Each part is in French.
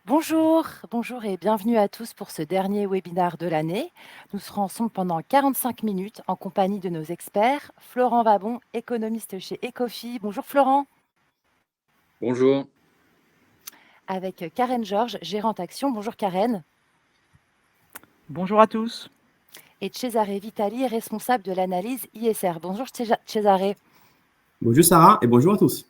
Bonjour et bienvenue à tous pour ce dernier webinaire de l'année. Nous serons ensemble pendant 45 minutes en compagnie de nos experts. Florent Vabon, économiste chez Ecofi. Bonjour Florent. Bonjour. Avec Karen Georges, gérante action. Bonjour Karen. Bonjour à tous. Et Cesare Vitali, responsable de l'analyse ISR. Bonjour Cesare. Bonjour Sarah et bonjour à tous.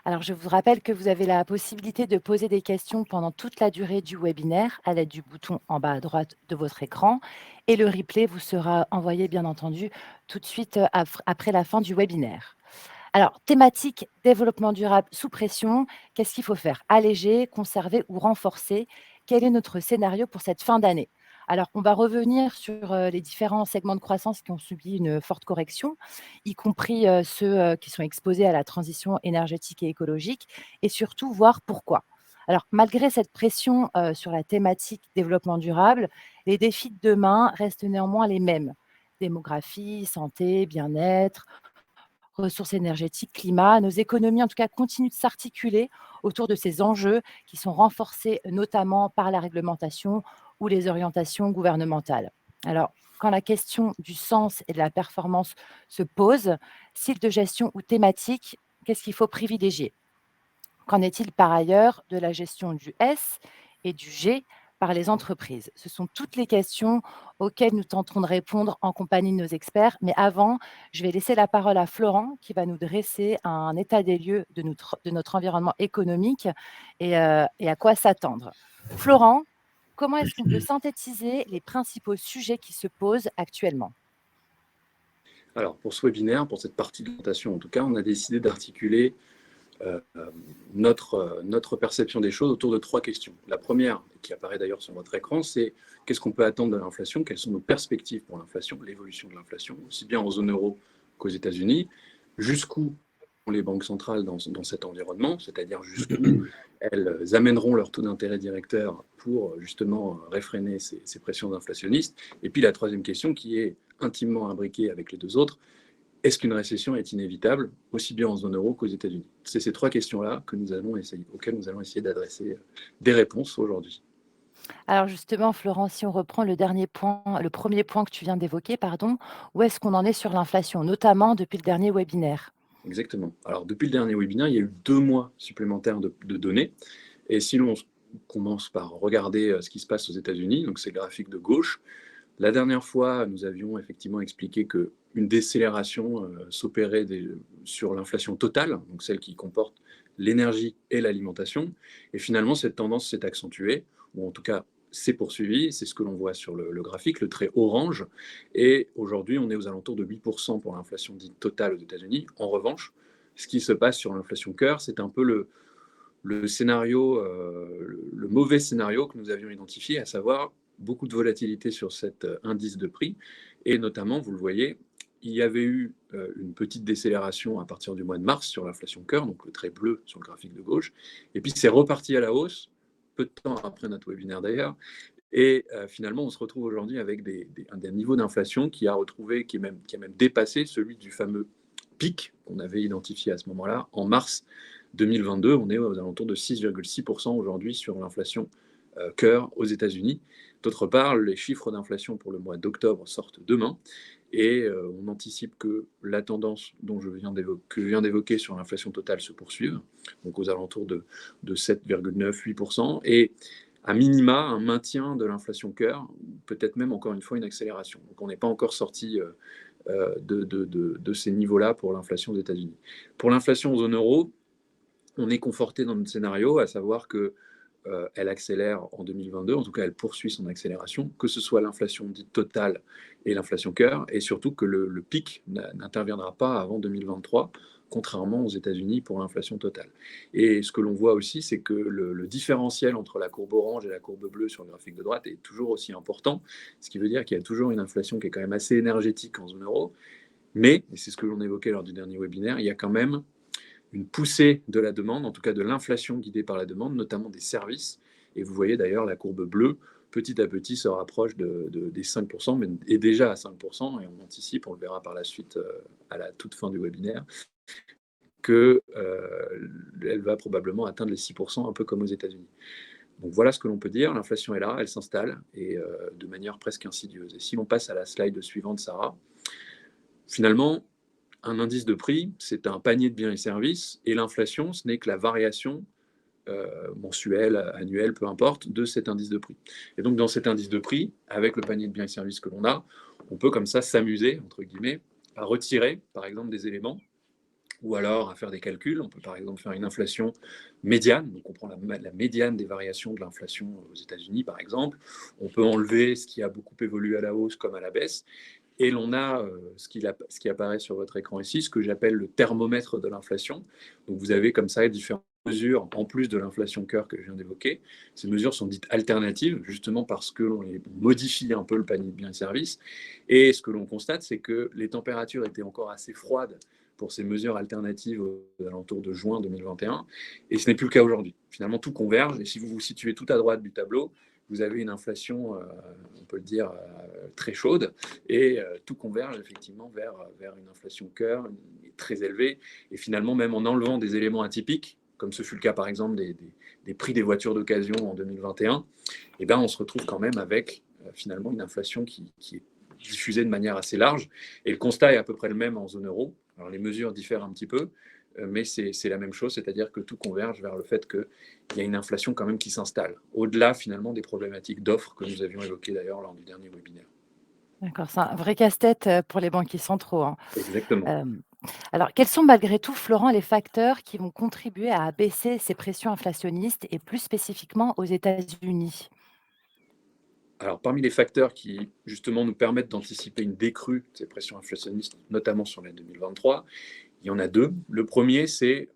Alors, je vous rappelle que vous avez la possibilité de poser des questions pendant toute la durée du webinaire à l'aide du bouton en bas à droite de votre écran. Et le replay vous sera envoyé, bien entendu, tout de suite après la fin du webinaire. Alors, thématique développement durable sous pression. Qu'est-ce qu'il faut faire? Alléger, conserver ou renforcer? Quel est notre scénario pour cette fin d'année? Alors, on va revenir sur les différents segments de croissance qui ont subi une forte correction, y compris ceux qui sont exposés à la transition énergétique et écologique, et surtout voir pourquoi. Alors, malgré cette pression sur la thématique développement durable, les défis de demain restent néanmoins les mêmes. Démographie, santé, bien-être, ressources énergétiques, climat. Nos économies, en tout cas, continuent de s'articuler autour de ces enjeux qui sont renforcés notamment par la réglementation ou les orientations gouvernementales. Alors, quand la question du sens et de la performance se pose, style de gestion ou thématique, qu'est-ce qu'il faut privilégier? Qu'en est-il par ailleurs de la gestion du S et du G par les entreprises? Ce sont toutes les questions auxquelles nous tenterons de répondre en compagnie de nos experts. Mais avant, je vais laisser la parole à Florent qui va nous dresser un état des lieux de notre environnement économique et à quoi s'attendre. Florent, comment est-ce qu'on peut synthétiser les principaux sujets qui se posent actuellement? Alors, pour ce webinaire, pour cette partie de présentation en tout cas, on a décidé d'articuler notre perception des choses autour de trois questions. La première, qui apparaît d'ailleurs sur votre écran, c'est qu'est-ce qu'on peut attendre de l'inflation? Quelles sont nos perspectives pour l'inflation, l'évolution de l'inflation, aussi bien en zone euro qu'aux États-Unis? Jusqu'où sont les banques centrales dans cet environnement, c'est-à-dire jusqu'où elles amèneront leur taux d'intérêt directeur pour justement réfréner ces pressions inflationnistes? Et puis la troisième question, qui est intimement imbriquée avec les deux autres, est-ce qu'une récession est inévitable, aussi bien en zone euro qu'aux États-Unis? C'est ces trois questions-là auxquelles nous allons essayer d'adresser des réponses aujourd'hui. Alors justement, Florent, si on reprend le premier point que tu viens d'évoquer, pardon, où est-ce qu'on en est sur l'inflation, notamment depuis le dernier webinaire? Exactement. Alors, depuis le dernier webinaire, il y a eu 2 mois supplémentaires de données. Et si l'on commence par regarder ce qui se passe aux États-Unis, donc c'est le graphique de gauche, la dernière fois, nous avions effectivement expliqué qu'une décélération s'opérait sur l'inflation totale, donc celle qui comporte l'énergie et l'alimentation. Et finalement, cette tendance s'est accentuée, ou en tout cas s'est poursuivie. C'est ce que l'on voit sur le graphique, le trait orange. Et aujourd'hui, on est aux alentours de 8% pour l'inflation dite totale aux États-Unis. En revanche, ce qui se passe sur l'inflation cœur, c'est un peu le scénario, le mauvais scénario que nous avions identifié, à savoir beaucoup de volatilité sur cet indice de prix. Et notamment, vous le voyez, il y avait eu une petite décélération à partir du mois de mars sur l'inflation cœur, donc le trait bleu sur le graphique de gauche. Et puis c'est reparti à la hausse, peu de temps après notre webinaire d'ailleurs. Et finalement, on se retrouve aujourd'hui avec des niveaux d'inflation qui a même dépassé celui du fameux pic qu'on avait identifié à ce moment-là en mars 2022. On est aux alentours de 6,6% aujourd'hui sur l'inflation cœur aux États-Unis. D'autre part, les chiffres d'inflation pour le mois d'octobre sortent demain et on anticipe que la tendance que je viens d'évoquer sur l'inflation totale se poursuive, donc aux alentours de 7,9-8%, et à minima un maintien de l'inflation cœur, peut-être même encore une fois une accélération. Donc on n'est pas encore sorti de ces niveaux-là pour l'inflation aux États-Unis. Pour l'inflation en zone euro, on est conforté dans notre scénario, à savoir que elle accélère en 2022, en tout cas elle poursuit son accélération, que ce soit l'inflation dite totale et l'inflation cœur, et surtout que le pic n'interviendra pas avant 2023, contrairement aux États-Unis pour l'inflation totale. Et ce que l'on voit aussi, c'est que le différentiel entre la courbe orange et la courbe bleue sur le graphique de droite est toujours aussi important, ce qui veut dire qu'il y a toujours une inflation qui est quand même assez énergétique en zone euro, mais, et c'est ce que l'on évoquait lors du dernier webinaire, il y a quand même une poussée de la demande, en tout cas de l'inflation guidée par la demande, notamment des services. Et vous voyez d'ailleurs la courbe bleue, petit à petit, se rapproche des 5%, mais est déjà à 5%, et on anticipe, on le verra par la suite à la toute fin du webinaire, qu'elle va probablement atteindre les 6%, un peu comme aux États-Unis. Donc voilà ce que l'on peut dire, l'inflation est là, elle s'installe, et de manière presque insidieuse. Et si l'on passe à la slide suivante, Sarah, finalement, un indice de prix, c'est un panier de biens et services, et l'inflation, ce n'est que la variation mensuelle, annuelle, peu importe, de cet indice de prix. Et donc dans cet indice de prix, avec le panier de biens et services que l'on a, on peut comme ça s'amuser, entre guillemets, à retirer, par exemple, des éléments, ou alors à faire des calculs. On peut par exemple faire une inflation médiane, donc on prend la médiane des variations de l'inflation aux États-Unis, par exemple. On peut enlever ce qui a beaucoup évolué à la hausse comme à la baisse, et l'on a ce qui apparaît sur votre écran ici, ce que j'appelle le thermomètre de l'inflation. Donc vous avez comme ça différentes mesures en plus de l'inflation cœur que je viens d'évoquer. Ces mesures sont dites alternatives, justement parce que l'on modifie un peu le panier de biens et services. Et ce que l'on constate, c'est que les températures étaient encore assez froides pour ces mesures alternatives aux alentours de juin 2021, et ce n'est plus le cas aujourd'hui. Finalement, tout converge, et si vous vous situez tout à droite du tableau, vous avez une inflation, on peut le dire, très chaude, et tout converge effectivement vers une inflation cœur très élevée, et finalement, même en enlevant des éléments atypiques, comme ce fut le cas par exemple des prix des voitures d'occasion en 2021, eh ben, on se retrouve quand même avec finalement une inflation qui est diffusée de manière assez large, et le constat est à peu près le même en zone euro. Alors les mesures diffèrent un petit peu, mais c'est la même chose, c'est-à-dire que tout converge vers le fait qu'il y a une inflation quand même qui s'installe, au-delà finalement des problématiques d'offres que nous avions évoquées d'ailleurs lors du dernier webinaire. D'accord, c'est un vrai casse-tête pour les banquiers centraux, hein. Exactement. Alors, quels sont malgré tout, Florent, les facteurs qui vont contribuer à abaisser ces pressions inflationnistes et plus spécifiquement aux États-Unis? Alors parmi les facteurs qui justement nous permettent d'anticiper une décrue de ces pressions inflationnistes, notamment sur l'année 2023, il y en a deux. Le premier, c'est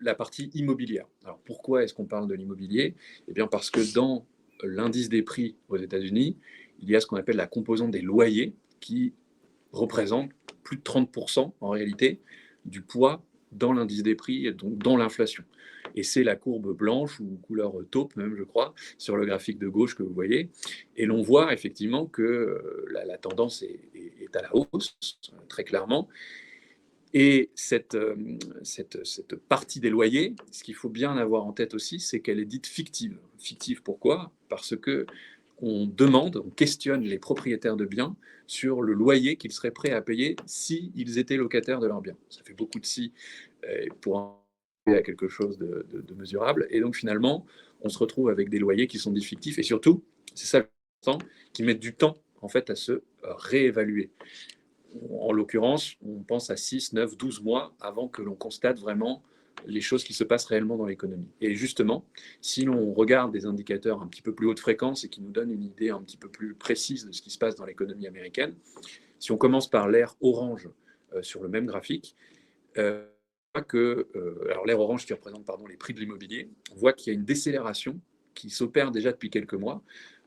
la partie immobilière. Alors pourquoi est-ce qu'on parle de l'immobilier? Eh bien parce que dans l'indice des prix aux États-Unis, il y a ce qu'on appelle la composante des loyers qui représente plus de 30% en réalité du poids dans l'indice des prix et donc dans l'inflation. Et c'est la courbe blanche ou couleur taupe même, je crois, sur le graphique de gauche que vous voyez. Et l'on voit effectivement que la tendance est à la hausse, très clairement. Et cette partie des loyers, ce qu'il faut bien avoir en tête aussi, c'est qu'elle est dite fictive. Fictive pourquoi? Parce que on demande, on questionne les propriétaires de biens sur le loyer qu'ils seraient prêts à payer s'ils étaient locataires de leurs biens. Ça fait beaucoup de si pour arriver à quelque chose de mesurable. Et donc finalement, on se retrouve avec des loyers qui sont dits fictifs et surtout, c'est ça important, qui mettent du temps en fait à se réévaluer. En l'occurrence, on pense à 6, 9, 12 mois avant que l'on constate vraiment les choses qui se passent réellement dans l'économie. Et justement, si l'on regarde des indicateurs un petit peu plus haute fréquence et qui nous donnent une idée un petit peu plus précise de ce qui se passe dans l'économie américaine, si on commence par l'aire orange sur le même graphique, alors l'aire orange qui représente les prix de l'immobilier, on voit qu'il y a une décélération qui s'opère déjà depuis quelques mois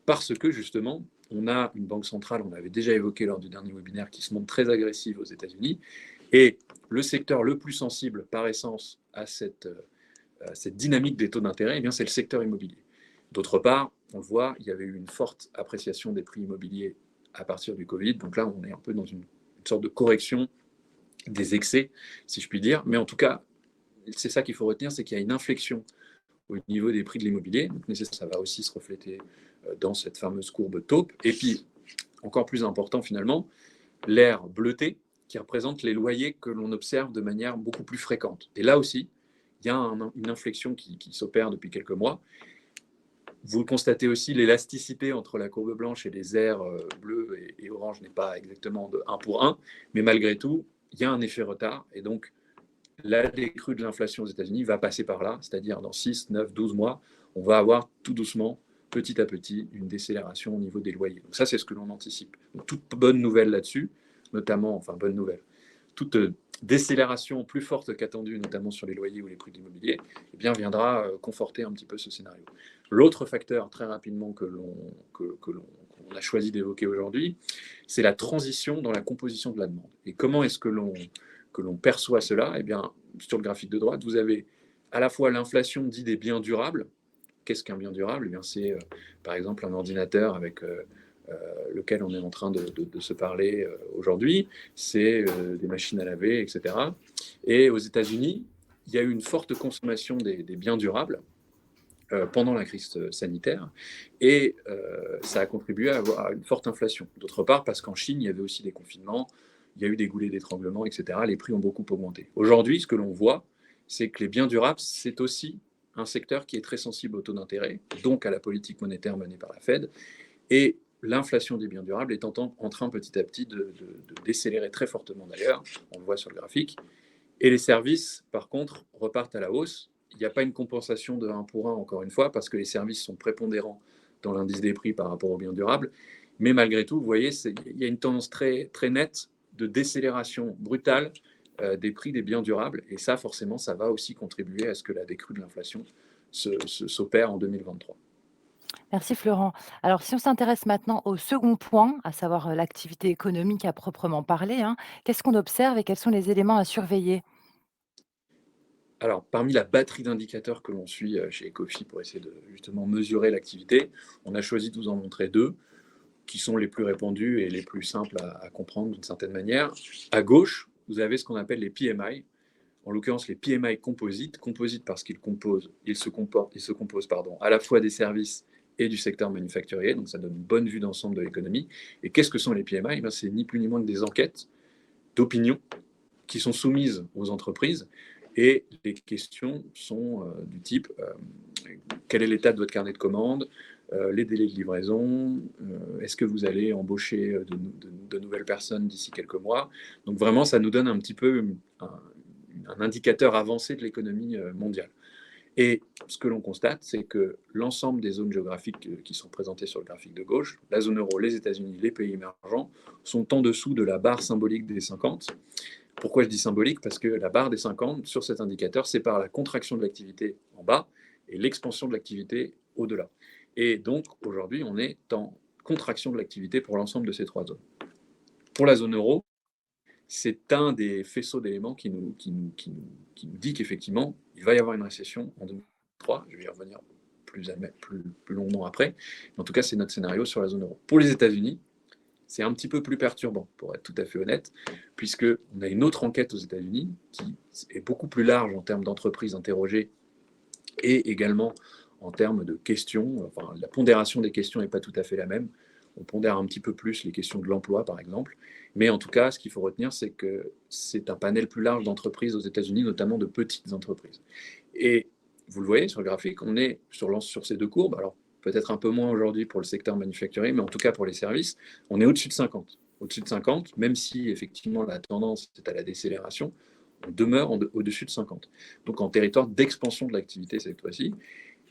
parce que justement, on a une banque centrale, on avait déjà évoqué lors du dernier webinaire, qui se montre très agressive aux États-Unis, et le secteur le plus sensible par essence à cette dynamique des taux d'intérêt, eh bien, c'est le secteur immobilier. D'autre part, on le voit, il y avait eu une forte appréciation des prix immobiliers à partir du Covid, donc là, on est un peu dans une sorte de correction des excès, si je puis dire, mais en tout cas, c'est ça qu'il faut retenir, c'est qu'il y a une inflexion au niveau des prix de l'immobilier, donc ça va aussi se refléter dans cette fameuse courbe taupe. Et puis, encore plus important finalement, l'aire bleutée qui représente les loyers que l'on observe de manière beaucoup plus fréquente. Et là aussi, il y a une inflexion qui s'opère depuis quelques mois. Vous constatez aussi, l'élasticité entre la courbe blanche et les aires bleues et oranges n'est pas exactement de 1 pour 1, mais malgré tout, il y a un effet retard. Et donc, la décrue de l'inflation aux États-Unis va passer par là, c'est-à-dire dans 6, 9, 12 mois, on va avoir tout doucement, petit à petit, une décélération au niveau des loyers. Donc ça, c'est ce que l'on anticipe. Donc, toute bonne nouvelle là-dessus, notamment, enfin bonne nouvelle, toute décélération plus forte qu'attendue, notamment sur les loyers ou les prix de l'immobilier, eh bien, viendra conforter un petit peu ce scénario. L'autre facteur, très rapidement, que l'on a choisi d'évoquer aujourd'hui, c'est la transition dans la composition de la demande. Et comment est-ce que l'on perçoit cela? Eh bien, sur le graphique de droite, vous avez à la fois l'inflation dite des biens durables. Qu'est-ce qu'un bien durable? Eh bien, c'est par exemple un ordinateur avec lequel on est en train de se parler aujourd'hui. C'est des machines à laver, etc. Et aux États-Unis, il y a eu une forte consommation des biens durables. pendant la crise sanitaire, et ça a contribué à avoir une forte inflation. D'autre part, parce qu'en Chine, il y avait aussi des confinements, il y a eu des goulets d'étranglement, etc. Les prix ont beaucoup augmenté. Aujourd'hui, ce que l'on voit, c'est que les biens durables, c'est aussi un secteur qui est très sensible au taux d'intérêt, donc à la politique monétaire menée par la Fed, et l'inflation des biens durables est en train petit à petit de décélérer très fortement d'ailleurs, on le voit sur le graphique, et les services, par contre, repartent à la hausse. Il n'y a pas une compensation de 1 pour 1, encore une fois, parce que les services sont prépondérants dans l'indice des prix par rapport aux biens durables. Mais malgré tout, vous voyez, il y a une tendance très, très nette de décélération brutale des prix des biens durables. Et ça, forcément, ça va aussi contribuer à ce que la décrue de l'inflation s'opère en 2023. Merci Florent. Alors si on s'intéresse maintenant au second point, à savoir l'activité économique à proprement parler, hein, qu'est-ce qu'on observe et quels sont les éléments à surveiller? Alors, parmi la batterie d'indicateurs que l'on suit chez Ecofi pour essayer de justement mesurer l'activité, on a choisi de vous en montrer deux qui sont les plus répandus et les plus simples à comprendre d'une certaine manière. À gauche, vous avez ce qu'on appelle les PMI, en l'occurrence les PMI composites parce ils se composent à la fois des services et du secteur manufacturier, donc ça donne une bonne vue d'ensemble de l'économie. Et qu'est-ce que sont les PMI? C'est ni plus ni moins que des enquêtes d'opinion qui sont soumises aux entreprises, et les questions sont du type quel est l'état de votre carnet de commandes, les délais de livraison, est-ce que vous allez embaucher de nouvelles personnes d'ici quelques mois. Donc vraiment, ça nous donne un petit peu un indicateur avancé de l'économie mondiale. Et ce que l'on constate, c'est que l'ensemble des zones géographiques qui sont présentées sur le graphique de gauche, la zone euro, les États-Unis, les pays émergents, sont en dessous de la barre symbolique des 50. Pourquoi je dis symbolique? Parce que la barre des 50, sur cet indicateur, sépare la contraction de l'activité en bas et l'expansion de l'activité au-delà. Et donc, aujourd'hui, on est en contraction de l'activité pour l'ensemble de ces trois zones. Pour la zone euro, c'est un des faisceaux d'éléments qui nous dit qu'effectivement, il va y avoir une récession en 2023. Je vais y revenir plus longuement après. En tout cas, c'est notre scénario sur la zone euro. Pour les États-Unis, c'est un petit peu plus perturbant, pour être tout à fait honnête, puisqu'on a une autre enquête aux États-Unis qui est beaucoup plus large en termes d'entreprises interrogées et également en termes de questions. Enfin, la pondération des questions n'est pas tout à fait la même. On pondère un petit peu plus les questions de l'emploi, par exemple. Mais en tout cas, ce qu'il faut retenir, c'est que c'est un panel plus large d'entreprises aux États-Unis, notamment de petites entreprises. Et vous le voyez sur le graphique, on est sur ces deux courbes. Alors, peut-être un peu moins aujourd'hui pour le secteur manufacturier, mais en tout cas pour les services, on est au-dessus de 50. Au-dessus de 50, même si effectivement la tendance est à la décélération, on demeure au-dessus de 50. Donc en territoire d'expansion de l'activité cette fois-ci.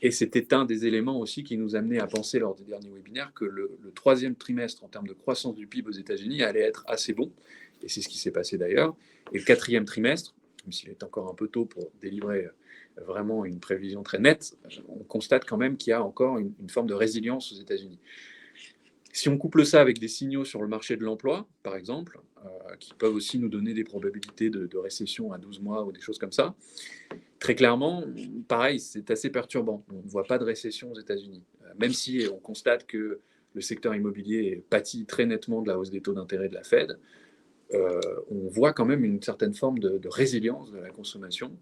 Et c'était un des éléments aussi qui nous amenait à penser lors des derniers webinaires que le troisième trimestre en termes de croissance du PIB aux États-Unis allait être assez bon. Et c'est ce qui s'est passé d'ailleurs. Et le quatrième trimestre, même s'il est encore un peu tôt pour délivrer vraiment une prévision très nette, on constate quand même qu'il y a encore une forme de résilience aux États-Unis. Si on couple ça avec des signaux sur le marché de l'emploi, par exemple, qui peuvent aussi nous donner des probabilités de récession à 12 mois ou des choses comme ça, très clairement, pareil, c'est assez perturbant. On ne voit pas de récession aux États-Unis. Même si on constate que le secteur immobilier pâtit très nettement de la hausse des taux d'intérêt de la Fed, on voit quand même une certaine forme de résilience de la consommation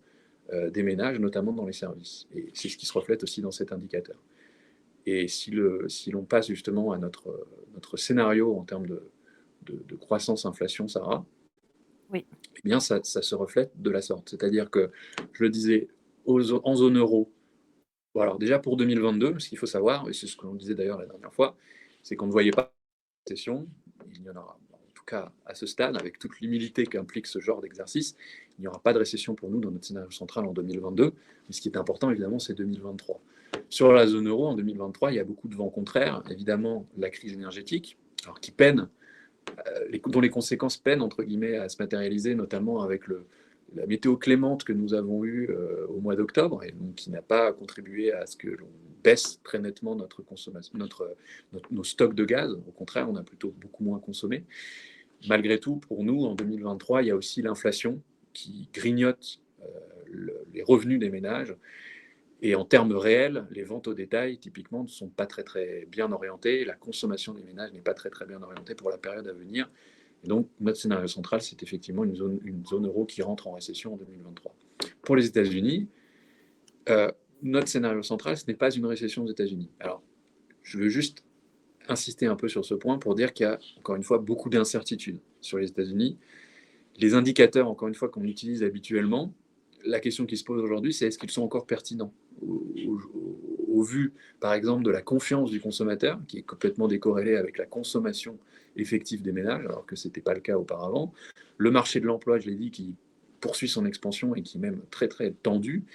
des ménages, notamment dans les services. Et c'est ce qui se reflète aussi dans cet indicateur. Et si l'on passe justement à notre scénario en termes de croissance-inflation, Sarah, Oui. eh bien ça se reflète de la sorte. C'est-à-dire que, je le disais, en zone euro, bon, alors déjà pour 2022, ce qu'il faut savoir, et c'est ce que l'on disait d'ailleurs la dernière fois, c'est qu'on ne voyait pas de récession. Il y en aura, en tout cas à ce stade, avec toute l'humilité qu'implique ce genre d'exercice, il n'y aura pas de récession pour nous dans notre scénario central en 2022. Mais ce qui est important, évidemment, c'est 2023. Sur la zone euro, en 2023, il y a beaucoup de vents contraires. Évidemment, la crise énergétique, alors qui peine, dont les conséquences peinent, entre guillemets, à se matérialiser, notamment avec la météo clémente que nous avons eue au mois d'octobre, et donc qui n'a pas contribué à ce que l'on baisse très nettement notre consommation, nos stocks de gaz. Au contraire, on a plutôt beaucoup moins consommé. Malgré tout, pour nous, en 2023, il y a aussi l'inflation qui grignote les revenus des ménages. Et en termes réels, les ventes au détail, typiquement, ne sont pas très, très bien orientées. La consommation des ménages n'est pas très, très bien orientée pour la période à venir. Et donc, notre scénario central, c'est effectivement une zone euro qui rentre en récession en 2023. Pour les États-Unis, notre scénario central, ce n'est pas une récession aux États-Unis. Alors, je veux juste insister un peu sur ce point pour dire qu'il y a, encore une fois, beaucoup d'incertitudes sur les États-Unis. Les indicateurs, encore une fois, qu'on utilise habituellement, la question qui se pose aujourd'hui, c'est est-ce qu'ils sont encore pertinents au vu, par exemple, de la confiance du consommateur, qui est complètement décorrélée avec la consommation effective des ménages, alors que ce n'était pas le cas auparavant. Le marché de l'emploi, je l'ai dit, qui poursuit son expansion et qui est même très, très tendu,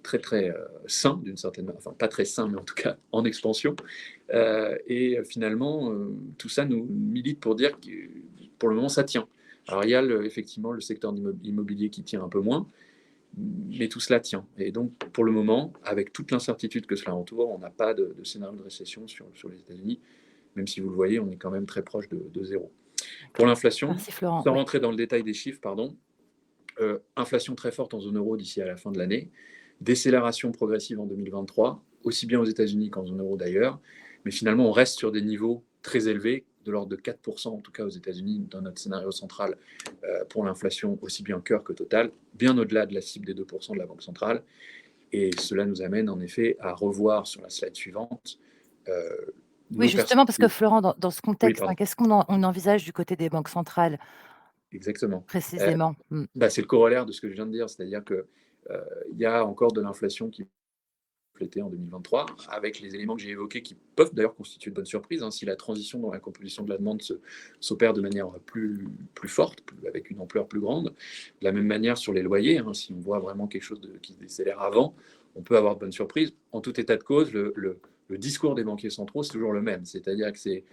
très, très sain, d'une certaine manière, enfin, pas très sain, mais en tout cas en expansion. Et finalement, tout ça nous milite pour dire que, pour le moment, ça tient. Alors, il y a effectivement le secteur immobilier qui tient un peu moins, mais tout cela tient. Et donc, pour le moment, avec toute l'incertitude que cela entoure, on n'a pas de scénario de récession sur les États-Unis, même si vous le voyez, on est quand même très proche de zéro. Pour l'inflation, Merci Florent. sans Oui. rentrer dans le détail des chiffres, pardon, inflation très forte en zone euro d'ici à la fin de l'année, décélération progressive en 2023, aussi bien aux États-Unis qu'en zone euro d'ailleurs, mais finalement on reste sur des niveaux très élevés, de l'ordre de 4% en tout cas aux États-Unis dans notre scénario central pour l'inflation aussi bien cœur que total, bien au-delà de la cible des 2% de la Banque centrale. Et cela nous amène en effet à revoir sur la slide suivante Oui, nos justement, parce que perspectives. Florent, dans ce Oui, contexte, pardon, qu'est-ce qu'on on envisage du côté des banques centrales exactement. précisément? C'est le corollaire de ce que je viens de dire, c'est-à-dire qu'il y a encore de l'inflation qui en 2023, avec les éléments que j'ai évoqués qui peuvent d'ailleurs constituer de bonnes surprises, si la transition dans la composition de la demande s'opère de manière plus forte, avec une ampleur plus grande. De la même manière sur les loyers, si on voit vraiment quelque chose qui se décélère avant, on peut avoir de bonnes surprises. En tout état de cause, le discours des banquiers centraux, c'est toujours le même, c'est-à-dire que c'est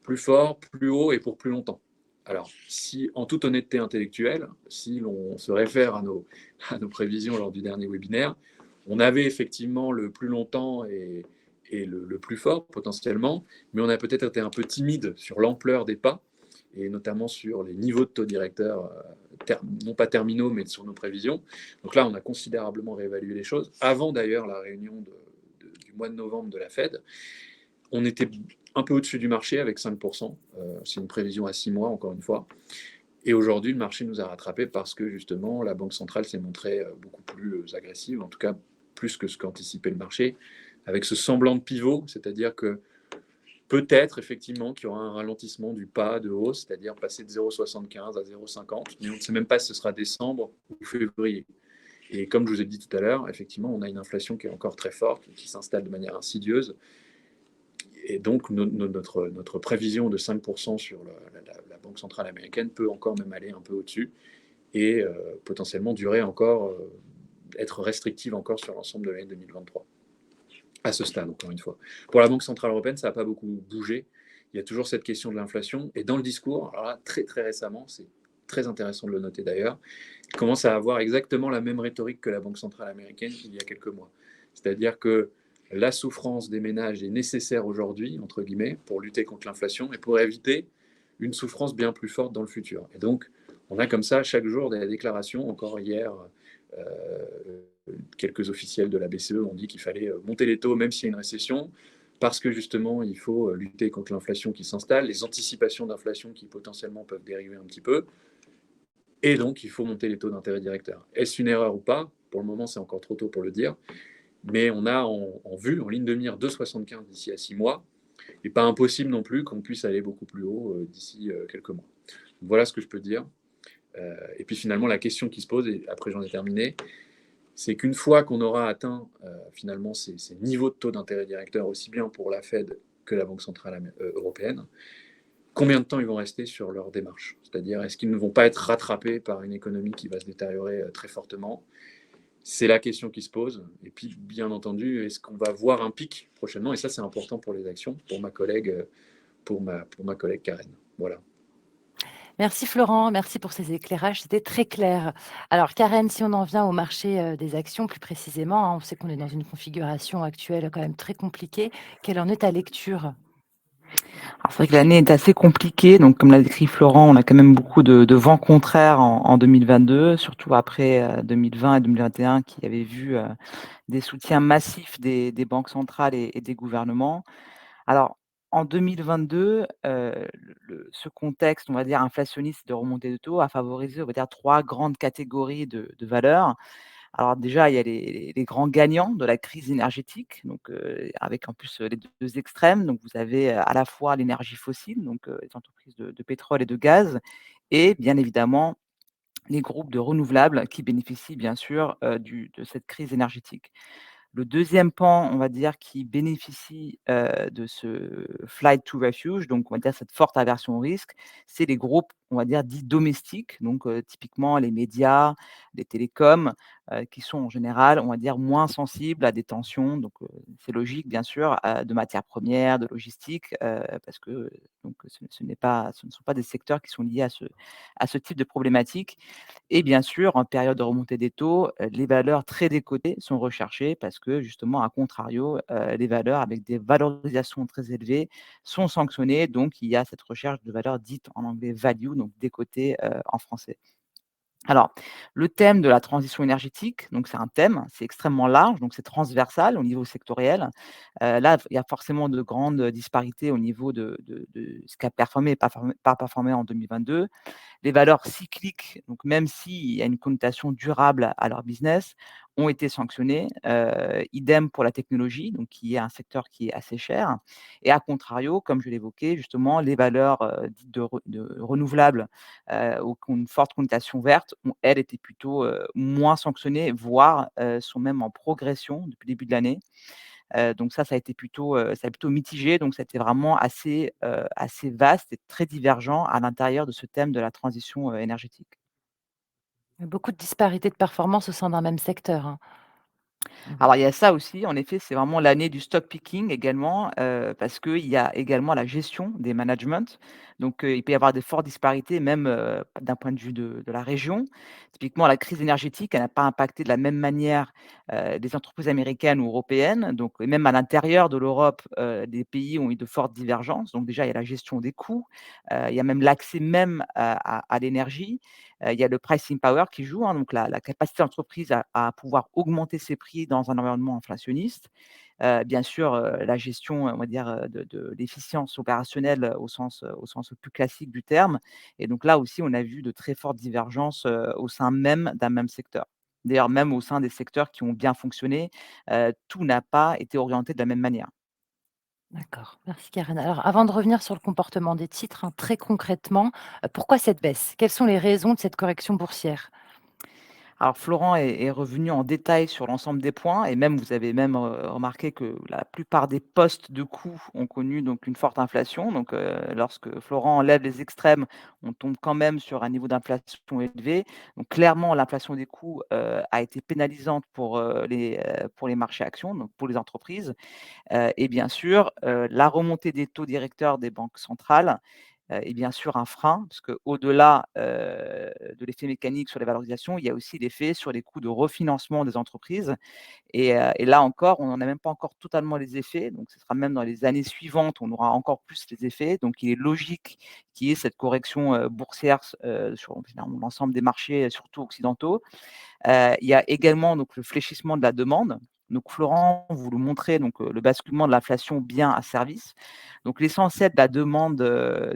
plus fort, plus haut et pour plus longtemps. Alors, si, en toute honnêteté intellectuelle, si l'on se réfère à nos prévisions lors du dernier webinaire, on avait effectivement le plus longtemps et le plus fort potentiellement, mais on a peut-être été un peu timide sur l'ampleur des pas, et notamment sur les niveaux de taux directeurs, non pas terminaux, mais sur nos prévisions. Donc là, on a considérablement réévalué les choses. Avant d'ailleurs la réunion du mois de novembre de la Fed, on était un peu au-dessus du marché avec 5%. C'est une prévision à 6 mois, encore une fois. Et aujourd'hui, le marché nous a rattrapés parce que justement, la Banque centrale s'est montrée beaucoup plus agressive, en tout cas plus que ce qu'anticipait le marché, avec ce semblant de pivot, c'est-à-dire que peut-être effectivement qu'il y aura un ralentissement du pas de hausse, c'est-à-dire passer de 0,75 à 0,50, mais on ne sait même pas si ce sera décembre ou février. Et comme je vous ai dit tout à l'heure, effectivement, on a une inflation qui est encore très forte, qui s'installe de manière insidieuse. Et donc, notre prévision de 5% sur la Banque centrale américaine peut encore même aller un peu au-dessus et potentiellement durer encore, être restrictive encore sur l'ensemble de l'année 2023. À ce stade, encore une fois. Pour la Banque centrale européenne, ça n'a pas beaucoup bougé. Il y a toujours cette question de l'inflation. Et dans le discours, alors là, très très récemment, c'est très intéressant de le noter d'ailleurs, il commence à avoir exactement la même rhétorique que la Banque centrale américaine il y a quelques mois. C'est-à-dire que la souffrance des ménages est nécessaire aujourd'hui, entre guillemets, pour lutter contre l'inflation et pour éviter une souffrance bien plus forte dans le futur. Et donc, on a comme ça chaque jour des déclarations. Encore hier, quelques officiels de la BCE ont dit qu'il fallait monter les taux même s'il y a une récession, parce que justement, il faut lutter contre l'inflation qui s'installe, les anticipations d'inflation qui potentiellement peuvent dériver un petit peu, et donc il faut monter les taux d'intérêt directeurs. Est-ce une erreur ou pas? Pour le moment, c'est encore trop tôt pour le dire, mais on a en vue, en ligne de mire, 2,75 d'ici à 6 mois, et pas impossible non plus qu'on puisse aller beaucoup plus haut d'ici quelques mois. Voilà ce que je peux dire. Et puis finalement, la question qui se pose, et après j'en ai terminé, c'est qu'une fois qu'on aura atteint finalement ces niveaux de taux d'intérêt directeur, aussi bien pour la Fed que la Banque centrale européenne, combien de temps ils vont rester sur leur démarche? C'est-à-dire, est-ce qu'ils ne vont pas être rattrapés par une économie qui va se détériorer très fortement? C'est la question qui se pose. Et puis, bien entendu, est-ce qu'on va voir un pic prochainement? Et ça, c'est important pour les actions, pour ma collègue, pour ma collègue Karen. Voilà. Merci Florent, merci pour ces éclairages, c'était très clair. Alors Karen, si on en vient au marché des actions plus précisément, on sait qu'on est dans une configuration actuelle quand même très compliquée. Quelle en est ta lecture? Alors, c'est vrai que l'année est assez compliquée, donc comme l'a décrit Florent, on a quand même beaucoup de vents contraires en 2022, surtout après 2020 et 2021 qui avaient vu des soutiens massifs des banques centrales et des gouvernements. Alors, en 2022, ce contexte, on va dire, inflationniste de remontée de taux a favorisé, on va dire, 3 grandes catégories de valeurs. Alors déjà, il y a les grands gagnants de la crise énergétique, donc avec en plus, les 2 extrêmes. Donc vous avez, à la fois l'énergie fossile, donc les entreprises de pétrole et de gaz et bien évidemment les groupes de renouvelables qui bénéficient bien sûr, de cette crise énergétique. Le deuxième pan, on va dire, qui bénéficie, de ce flight to refuge, donc on va dire cette forte aversion au risque, c'est les groupes, on va dire, dits domestiques, donc typiquement les médias, les télécoms, qui sont en général, on va dire, moins sensibles à des tensions, donc c'est logique bien sûr, de matières premières, de logistique, parce que, donc ce ne sont pas des secteurs qui sont liés à ce type de problématique et bien sûr, en période de remontée des taux, les valeurs très décotées sont recherchées parce que justement, à contrario, les valeurs avec des valorisations très élevées sont sanctionnées. Donc il y a cette recherche de valeurs dites en anglais value, donc décotées, en français. Alors, le thème de la transition énergétique, donc c'est un thème, c'est extrêmement large, donc c'est transversal au niveau sectoriel. Là, il y a forcément de grandes disparités au niveau de ce qui a performé et pas performé en 2022. Les valeurs cycliques, donc même s'il y a une connotation durable à leur business, ont été sanctionnées. Idem pour la technologie, donc qui est un secteur qui est assez cher. Et à contrario, comme je l'évoquais, justement, les valeurs dites de renouvelables ou qui ont une forte connotation verte, ont, elles, été plutôt moins sanctionnées, voire sont même en progression depuis le début de l'année. Donc ça a été plutôt, ça a plutôt mitigé, donc c'était vraiment assez vaste et très divergent à l'intérieur de ce thème de la transition, énergétique. Beaucoup de disparités de performance au sein d'un même secteur, hein. Mmh. Alors il y a ça aussi, en effet, c'est vraiment l'année du stock picking également, parce qu'il y a également la gestion des managements. Donc, il peut y avoir des fortes disparités même, d'un point de vue de la région. Typiquement, la crise énergétique, elle n'a pas impacté de la même manière, les entreprises américaines ou européennes. Donc et même à l'intérieur de l'Europe, des pays ont eu de fortes divergences. Donc déjà, il y a la gestion des coûts, il y a même l'accès même à l'énergie. Il y a le pricing power qui joue, hein, donc la capacité de l'entreprise à pouvoir augmenter ses prix dans un environnement inflationniste. Bien sûr, la gestion, on va dire, de l'efficience opérationnelle au sens plus classique du terme et donc là aussi, on a vu de très fortes divergences, au sein même d'un même secteur. D'ailleurs, même au sein des secteurs qui ont bien fonctionné, tout n'a pas été orienté de la même manière. D'accord, merci Karen. Alors avant de revenir sur le comportement des titres, hein, très concrètement, pourquoi cette baisse? Quelles sont les raisons de cette correction boursière? Alors Florent est revenu en détail sur l'ensemble des points et même vous avez même, remarqué que la plupart des postes de coûts ont connu donc une forte inflation. Donc, lorsque Florent enlève les extrêmes, on tombe quand même sur un niveau d'inflation élevé. Donc clairement, l'inflation des coûts, a été pénalisante pour les marchés actions, donc pour les entreprises. Et bien sûr, la remontée des taux directeurs des banques centrales est bien sûr un frein, parce qu'au-delà, de l'effet mécanique sur les valorisations, il y a aussi l'effet sur les coûts de refinancement des entreprises et là encore, on n'en a même pas encore totalement les effets, donc ce sera même dans les années suivantes, on aura encore plus les effets. Donc il est logique qu'il y ait cette correction, boursière sur finalement l'ensemble des marchés, surtout occidentaux. Il y a également donc le fléchissement de la demande. Donc Florent, vous le montrez donc, le basculement de l'inflation biens à services. Donc l'essentiel de la demande,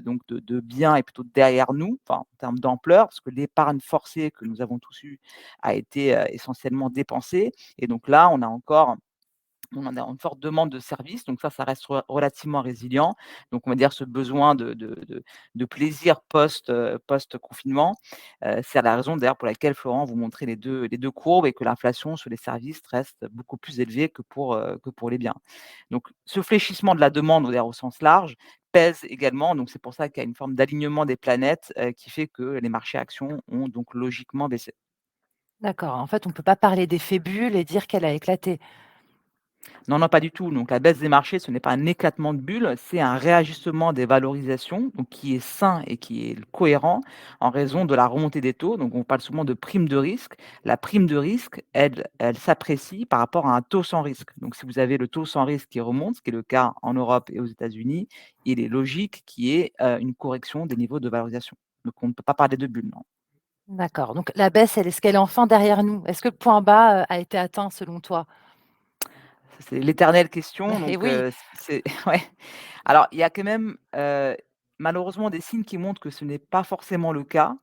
donc de biens est plutôt derrière nous, enfin en termes d'ampleur, parce que l'épargne forcée que nous avons tous eue a été, essentiellement dépensée et donc là, on en a une forte demande de services, donc ça reste relativement résilient. Donc on va dire ce besoin de plaisir post-confinement. C'est la raison d'ailleurs pour laquelle Florent vous montrait les deux courbes et que l'inflation sur les services reste beaucoup plus élevée que pour les biens. Donc ce fléchissement de la demande, d'ailleurs au sens large, pèse également, donc c'est pour ça qu'il y a une forme d'alignement des planètes, qui fait que les marchés actions ont donc logiquement baissé. D'accord, en fait, on ne peut pas parler d'effet bulle et dire qu'elle a éclaté. Non, non, pas du tout. Donc la baisse des marchés, ce n'est pas un éclatement de bulle, c'est un réajustement des valorisations, donc qui est sain et qui est cohérent en raison de la remontée des taux. Donc on parle souvent de prime de risque. La prime de risque, elle s'apprécie par rapport à un taux sans risque. Donc si vous avez le taux sans risque qui remonte, ce qui est le cas en Europe et aux États-Unis, il est logique qu'il y ait une correction des niveaux de valorisation. Donc on ne peut pas parler de bulle, non. D'accord, donc la baisse, est-ce qu'elle est enfin derrière nous? Est-ce que le point bas, a été atteint selon toi? C'est l'éternelle question. Eh Donc oui, c'est ouais. Alors, il y a quand même, malheureusement des signes qui montrent que ce n'est pas forcément le cas.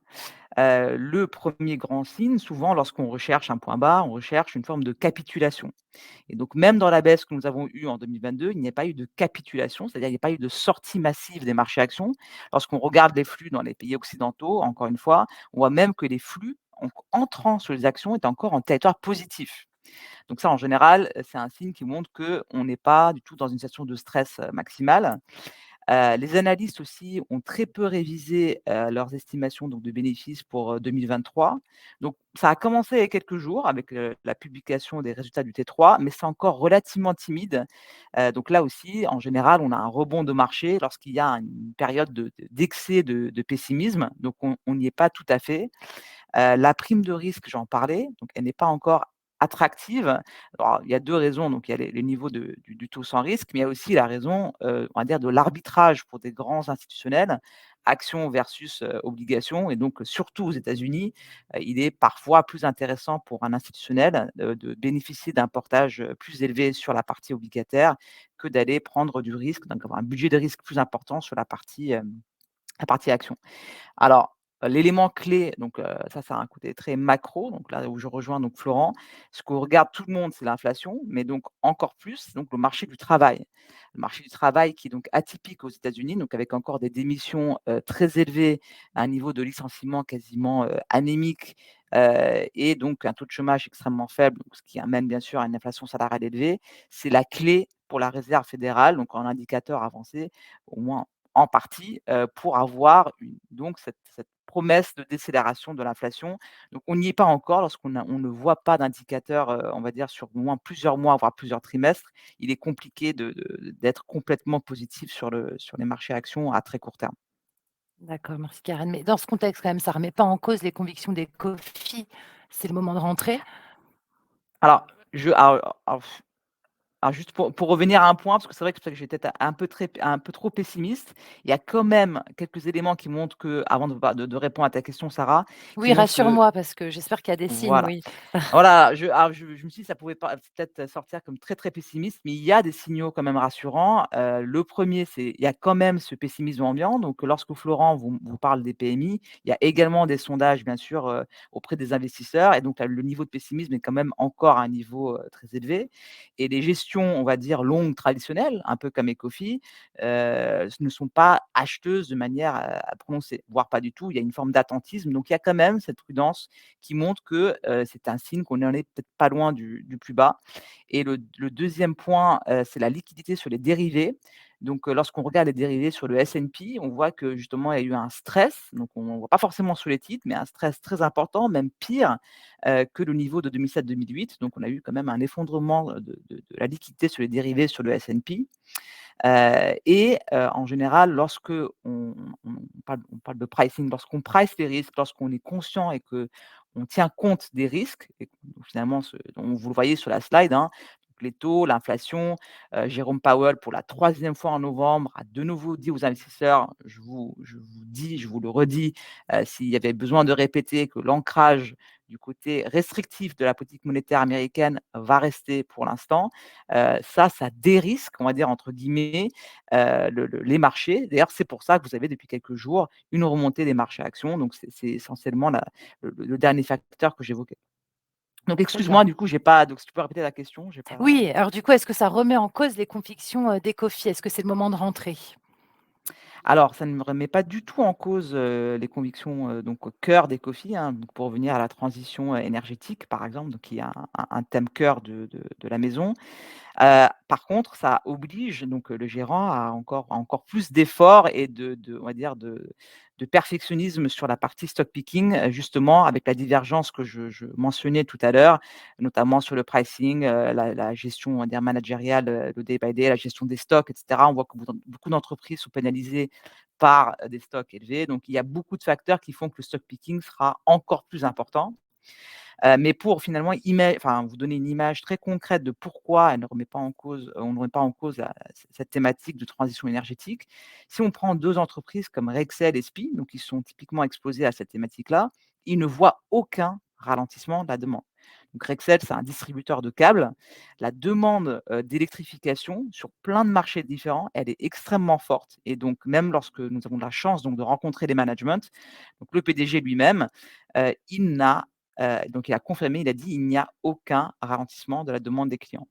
Le premier grand signe, souvent lorsqu'on recherche un point bas, on recherche une forme de capitulation. Et donc même dans la baisse que nous avons eue en 2022, il n'y a pas eu de capitulation, c'est-à-dire il n'y a pas eu de sortie massive des marchés actions. Lorsqu'on regarde les flux dans les pays occidentaux, encore une fois, on voit même que les flux entrant sur les actions est encore en territoire positif. Donc ça, en général, c'est un signe qui montre qu'on n'est pas du tout dans une situation de stress maximal. Les analystes aussi ont très peu révisé, leurs estimations donc de bénéfices pour, 2023. Donc ça a commencé il y a quelques jours avec, la publication des résultats du T3, mais c'est encore relativement timide. Donc là aussi, en général, on a un rebond de marché lorsqu'il y a une période d'excès de pessimisme, donc on n'y est pas tout à fait. La prime de risque, j'en parlais, donc elle n'est pas encore attractive. Alors, il y a 2 raisons, donc il y a les niveaux du taux sans risque, mais il y a aussi la raison, on va dire de l'arbitrage pour des grands institutionnels, actions versus, obligations et donc surtout aux États-Unis, il est parfois plus intéressant pour un institutionnel, de bénéficier d'un portage, plus élevé sur la partie obligataire que d'aller prendre du risque, donc avoir un budget de risque plus important sur la partie action. Alors, l'élément clé, donc ça a un côté très macro, donc là où je rejoins donc Florent. Ce qu'on regarde tout le monde, c'est l'inflation, mais donc encore plus, donc le marché du travail. Le marché du travail qui est donc atypique aux États-Unis, donc avec encore des démissions, très élevées, un niveau de licenciement quasiment, anémique, et donc un taux de chômage extrêmement faible, donc ce qui amène bien sûr à une inflation salariale élevée. C'est la clé pour la réserve fédérale, donc en indicateur avancé, au moins en partie, pour avoir donc cette promesse de décélération de l'inflation. Donc on n'y est pas encore on ne voit pas d'indicateur, on va dire sur au moins plusieurs mois, voire plusieurs trimestres. Il est compliqué d'être complètement positif sur les marchés actions à très court terme. D'accord, merci Karen. Mais dans ce contexte quand même, ça ne remet pas en cause les convictions des COFI, c'est le moment de rentrer? Alors je alors Alors juste pour revenir à un point, parce que c'est vrai que j'étais un peu trop pessimiste. Il y a quand même quelques éléments qui montrent que, avant de répondre à ta question Sarah, qui Oui, montrent que rassure-moi parce que j'espère qu'il y a des signes, voilà. oui. Voilà, je me suis dit: «Ça pouvait pas peut-être sortir comme très, très pessimiste», mais il y a des signaux quand même rassurants. Le premier, c'est il y a quand même ce pessimisme ambiant. Donc lorsque Florent vous parle des PMI, il y a également des sondages bien sûr, auprès des investisseurs et donc là, le niveau de pessimisme est quand même encore à un niveau, très élevé et les gestions, on va dire longues traditionnelles, un peu comme Ecofi, ne sont pas acheteuses de manière, prononcée, voire pas du tout. Il y a une forme d'attentisme, donc il y a quand même cette prudence qui montre que, c'est un signe qu'on en est peut-être pas loin du plus bas et le 2e point, c'est la liquidité sur les dérivés. Donc, lorsqu'on regarde les dérivés sur le S&P, on voit que justement il y a eu un stress, donc on ne voit pas forcément sur les titres, mais un stress très important, même pire, que le niveau de 2007-2008. Donc on a eu quand même un effondrement, de la liquidité sur les dérivés sur le S&P. En général, lorsque on parle de pricing, lorsqu'on price les risques, lorsqu'on est conscient et qu'on tient compte des risques et que finalement vous le voyez sur la slide, hein, donc les taux, l'inflation, Jérôme Powell pour la 3e fois en novembre a de nouveau dit aux investisseurs: Je vous le redis, s'il y avait besoin de répéter que l'ancrage du côté restrictif de la politique monétaire américaine va rester pour l'instant». Ça «dérisque», on va dire entre guillemets, les marchés. D'ailleurs, c'est pour ça que vous avez depuis quelques jours une remontée des marchés actions. Donc c'est essentiellement le dernier facteur que j'évoquais. Donc Très bien. excuse-moi, du coup, j'ai pas donc si tu peux répéter la question? J'ai pas Oui, alors du coup, est-ce que ça remet en cause les convictions, d'Ecofi? Est-ce que c'est le moment de rentrer? Alors, ça ne me remet pas du tout en cause, les convictions, donc au cœur d'Ecofi, hein, donc pour revenir à la transition, énergétique, par exemple, donc qui est un thème cœur de la maison. Par contre, ça oblige donc le gérant à encore plus d'efforts et on va dire de perfectionnisme sur la partie stock picking, justement avec la divergence que je mentionnais tout à l'heure, notamment sur le pricing, la gestion, on va dire managériale, le day by day, la gestion des stocks et cetera. On voit que beaucoup d'entreprises sont pénalisées par, des stocks élevés. Donc il y a beaucoup de facteurs qui font que le stock picking sera encore plus important. Mais pour finalement vous donner une image très concrète de pourquoi elle ne remet pas en cause on ne remet pas en cause cette thématique de transition énergétique. Si on prend 2 entreprises comme Rexel et SPIE, donc qui sont typiquement exposées à cette thématique-là, ils ne voient aucun ralentissement de la demande. Donc Rexel, c'est un distributeur de câbles. La demande d'électrification sur plein de marchés différents, elle est extrêmement forte. Et donc, même lorsque nous avons la chance donc, de rencontrer les managements, donc le PDG lui-même, il a confirmé, il a dit, il n'y a aucun ralentissement de la demande des clients.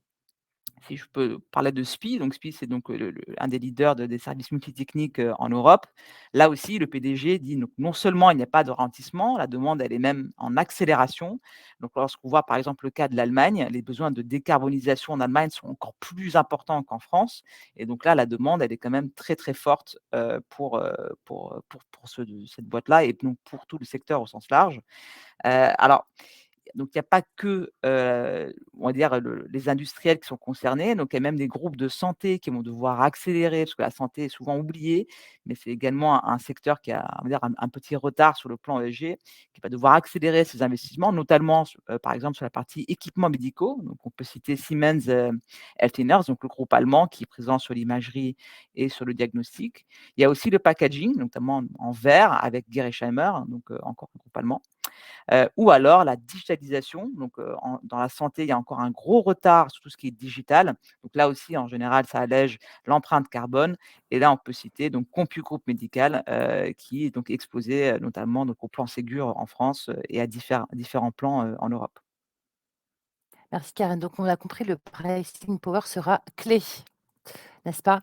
Si je peux parler de SPIE, donc SPIE, c'est donc un des leaders des services multitechniques en Europe. Là aussi, le PDG dit donc, non seulement il n'y a pas de ralentissement, la demande elle est même en accélération. Donc lorsqu'on voit par exemple le cas de l'Allemagne, les besoins de décarbonisation en Allemagne sont encore plus importants qu'en France. Et donc là, la demande elle est quand même très très forte pour cette boîte-là et donc pour tout le secteur au sens large. Alors, donc il n'y a pas que, on va dire les industriels qui sont concernés, donc il y a même des groupes de santé qui vont devoir accélérer, parce que la santé est souvent oubliée, mais c'est également un secteur qui a, on va dire, un petit retard sur le plan ESG, qui va devoir accélérer ses investissements, notamment, par exemple, sur la partie équipements médicaux. Donc on peut citer Siemens, Healthineers, donc le groupe allemand qui est présent sur l'imagerie et sur le diagnostic. Il y a aussi le packaging, notamment en verre avec Gerresheimer, donc encore un groupe allemand. Ou alors la digitalisation. Donc, dans la santé, il y a encore un gros retard sur tout ce qui est digital. Donc là aussi, en général, ça allège l'empreinte carbone. Et là, on peut citer donc CompuGroup Médical, qui est donc exposé notamment donc, au plan Ségur en France et à différents plans en Europe. Merci Karen. Donc on a compris, le pricing power sera clé, n'est-ce pas?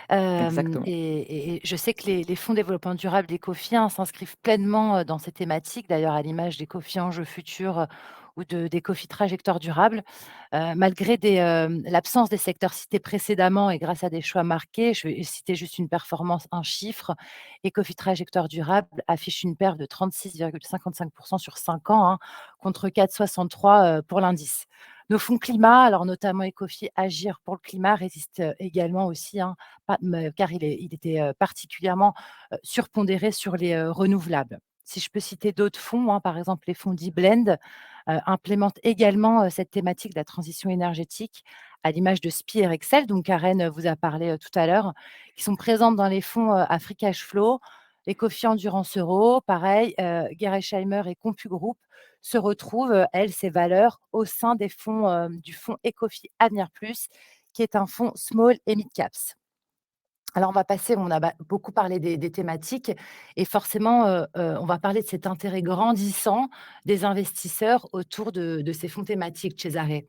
Exactement. Et je sais que les fonds développement durable d'Ecofi s'inscrivent pleinement dans ces thématiques, d'ailleurs à l'image d'Ecofi Enjeux Futurs ou d'Ecofi Trajectoire Durable. Malgré l'absence des secteurs cités précédemment et grâce à des choix marqués, je vais citer juste une performance, un chiffre. Ecofi Trajectoire Durable affiche une perte de 36,55% sur 5 ans, contre 4,63 pour l'indice. Nos fonds climat, alors notamment Ecofi Agir pour le climat, résistent également aussi, car il était particulièrement surpondéré sur les renouvelables. Si je peux citer d'autres fonds, par exemple les fonds d'e-Blend, implémentent également cette thématique de la transition énergétique, à l'image de SPIE et Rexel, dont Karen vous a parlé tout à l'heure, qui sont présentes dans les fonds Africash Flow, Ecofi Endurance Euro, pareil, Gerresheimer et CompuGroup se retrouvent, ces valeurs, au sein des fonds, du fonds Ecofi Avenir Plus, qui est un fonds small et mid caps. Alors, on a beaucoup parlé des thématiques et forcément, on va parler de cet intérêt grandissant des investisseurs autour de ces fonds thématiques, Cesare.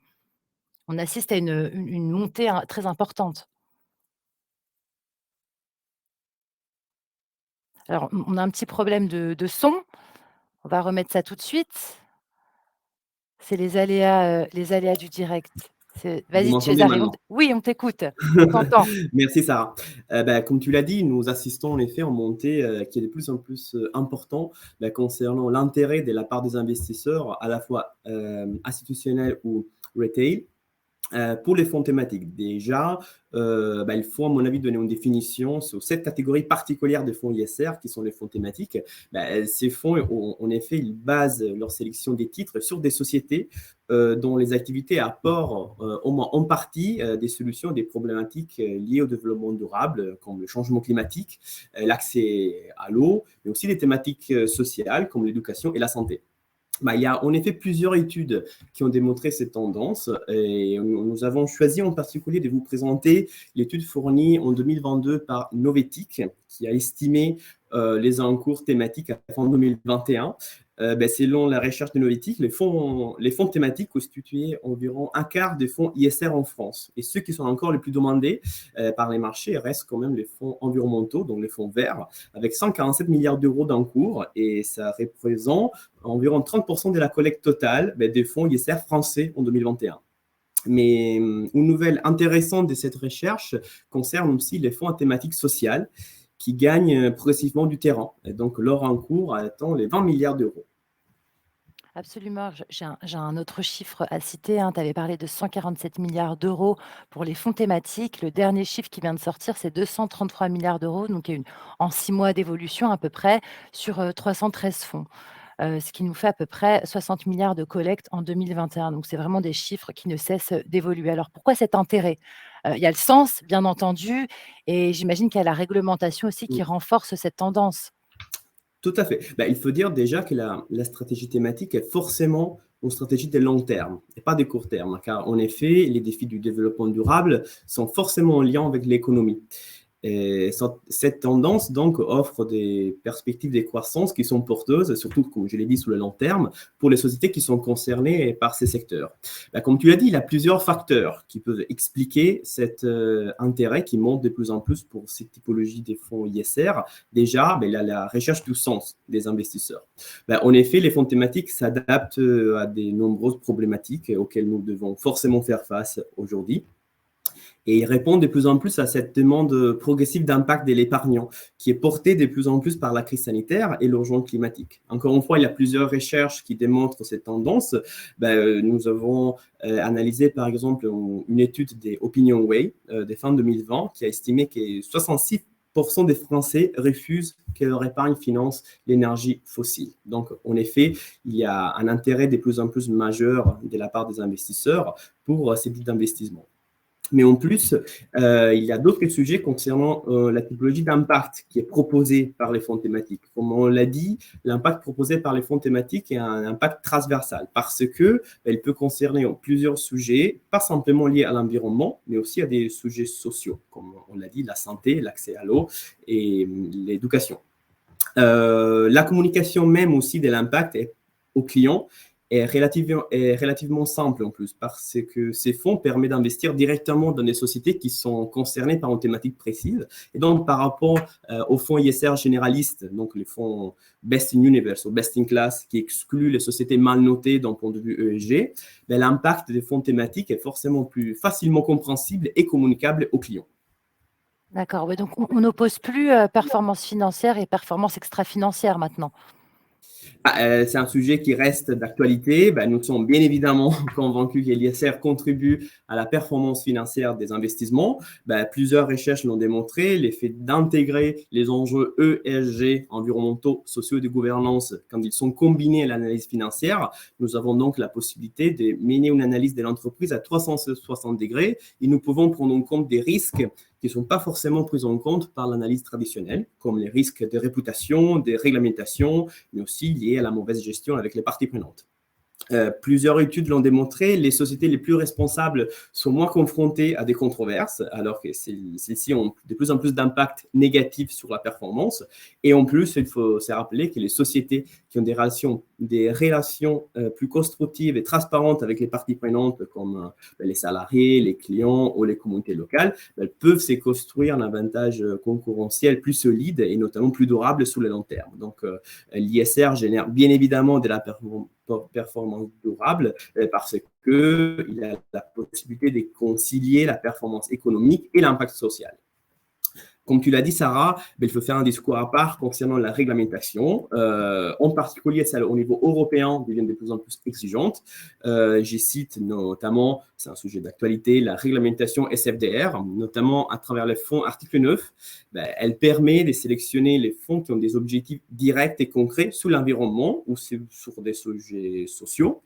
On assiste à une montée très importante. Alors, on a un petit problème de son. On va remettre ça tout de suite. C'est les aléas du direct. Vous Vas-y, m'entendez Cesare. maintenant? Oui, on t'écoute. On t'entend. Merci Sarah. Comme tu l'as dit, nous assistons en effet en montée qui est de plus en plus important concernant l'intérêt de la part des investisseurs, à la fois institutionnels ou retail. Pour les fonds thématiques, déjà, il faut, à mon avis, donner une définition sur cette catégorie particulière de fonds ISR, qui sont les fonds thématiques. Ces fonds, en effet, ils basent leur sélection des titres sur des sociétés dont les activités apportent, au moins en partie, des solutions à des problématiques liées au développement durable, comme le changement climatique, l'accès à l'eau, mais aussi des thématiques sociales, comme l'éducation et la santé. Il y a en effet plusieurs études qui ont démontré cette tendance et nous avons choisi en particulier de vous présenter l'étude fournie en 2022 par Novetic qui a estimé les encours thématiques à la fin 2021. Selon la recherche de Novetic, les fonds thématiques constituaient environ un quart des fonds ISR en France. Et ceux qui sont encore les plus demandés par les marchés restent quand même les fonds environnementaux, donc les fonds verts, avec 147 milliards d'euros d'encours. Et ça représente environ 30% de la collecte totale des fonds ISR français en 2021. Mais une nouvelle intéressante de cette recherche concerne aussi les fonds à thématique sociale qui gagnent progressivement du terrain. Et donc, leur encours atteint les 20 milliards d'euros. Absolument. J'ai un autre chiffre à citer. Tu avais parlé de 147 milliards d'euros pour les fonds thématiques. Le dernier chiffre qui vient de sortir, c'est 233 milliards d'euros, donc il y a en 6 mois d'évolution à peu près, sur 313 fonds. Ce qui nous fait à peu près 60 milliards de collecte en 2021. Donc, c'est vraiment des chiffres qui ne cessent d'évoluer. Alors, pourquoi cet intérêt? Il y a le sens, bien entendu, et j'imagine qu'il y a la réglementation aussi qui renforce cette tendance. Tout à fait. Il faut dire déjà que la stratégie thématique est forcément une stratégie de long terme et pas de court terme, car en effet, les défis du développement durable sont forcément en lien avec l'économie. Et cette tendance, donc, offre des perspectives de croissance qui sont porteuses, surtout, comme je l'ai dit, sur le long terme, pour les sociétés qui sont concernées par ces secteurs. Comme tu l'as dit, il y a plusieurs facteurs qui peuvent expliquer cet intérêt qui monte de plus en plus pour cette typologie des fonds ISR. Déjà, il y a la recherche du sens des investisseurs. En effet, les fonds thématiques s'adaptent à de nombreuses problématiques auxquelles nous devons forcément faire face aujourd'hui. Et ils répondent de plus en plus à cette demande progressive d'impact de l'épargnant, qui est portée de plus en plus par la crise sanitaire et l'urgence climatique. Encore une fois, il y a plusieurs recherches qui démontrent cette tendance. Nous avons analysé, par exemple, une étude des Opinion Way de fin 2020 qui a estimé que 66% des Français refusent que leur épargne finance l'énergie fossile. Donc, en effet, il y a un intérêt de plus en plus majeur de la part des investisseurs pour ces types d'investissements. Mais en plus, il y a d'autres sujets concernant la typologie d'impact qui est proposée par les fonds thématiques. Comme on l'a dit, l'impact proposé par les fonds thématiques est un impact transversal parce qu'il peut concerner plusieurs sujets, pas simplement liés à l'environnement, mais aussi à des sujets sociaux, comme on l'a dit, la santé, l'accès à l'eau et l'éducation. La communication même aussi de l'impact aux clients est relativement simple en plus parce que ces fonds permettent d'investir directement dans des sociétés qui sont concernées par une thématique précise. Et donc, par rapport aux fonds ISR généralistes, donc les fonds Best in Universe ou Best in Class qui excluent les sociétés mal notées d'un point de vue ESG, l'impact des fonds thématiques est forcément plus facilement compréhensible et communicable aux clients. D'accord, oui, donc on n'oppose plus performance financière et performance extra-financière maintenant. C'est un sujet qui reste d'actualité. Nous sommes bien évidemment convaincus que l'ISR contribue à la performance financière des investissements. Plusieurs recherches l'ont démontré. L'effet d'intégrer les enjeux ESG, environnementaux, sociaux et de gouvernance, quand ils sont combinés à l'analyse financière, nous avons donc la possibilité de mener une analyse de l'entreprise à 360 degrés et nous pouvons prendre en compte des risques qui ne sont pas forcément pris en compte par l'analyse traditionnelle, comme les risques de réputation, des réglementations, mais aussi liés à la mauvaise gestion avec les parties prenantes. Plusieurs études l'ont démontré, les sociétés les plus responsables sont moins confrontées à des controverses, alors que celles-ci ont de plus en plus d'impact négatif sur la performance. Et en plus, il faut se rappeler que les sociétés qui ont des relations plus constructives et transparentes avec les parties prenantes, comme les salariés, les clients ou les communautés locales, peuvent se construire un avantage concurrentiel plus solide et notamment plus durable sur le long terme. Donc, l'ISR génère bien évidemment de la performance durable parce qu'il a la possibilité de concilier la performance économique et l'impact social. Comme tu l'as dit, Sarah, il faut faire un discours à part concernant la réglementation. En particulier, celle au niveau européen devient de plus en plus exigeante. Je cite notamment, c'est un sujet d'actualité, la réglementation SFDR, notamment à travers le fonds article 9. Elle permet de sélectionner les fonds qui ont des objectifs directs et concrets sur l'environnement ou sur des sujets sociaux.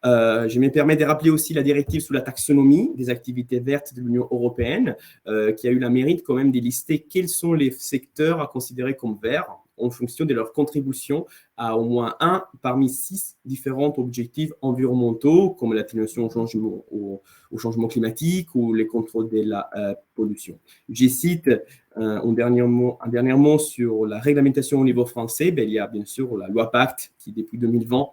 Je me permets de rappeler aussi la directive sur la taxonomie des activités vertes de l'Union européenne, qui a eu le mérite quand même de lister quels sont les secteurs à considérer comme verts en fonction de leur contribution à au moins un parmi 6 différents objectifs environnementaux, comme l'atténuation au changement climatique ou les contrôles de la pollution. Je cite un dernier mot sur la réglementation au niveau français. Il y a bien sûr la loi Pacte qui, depuis 2020,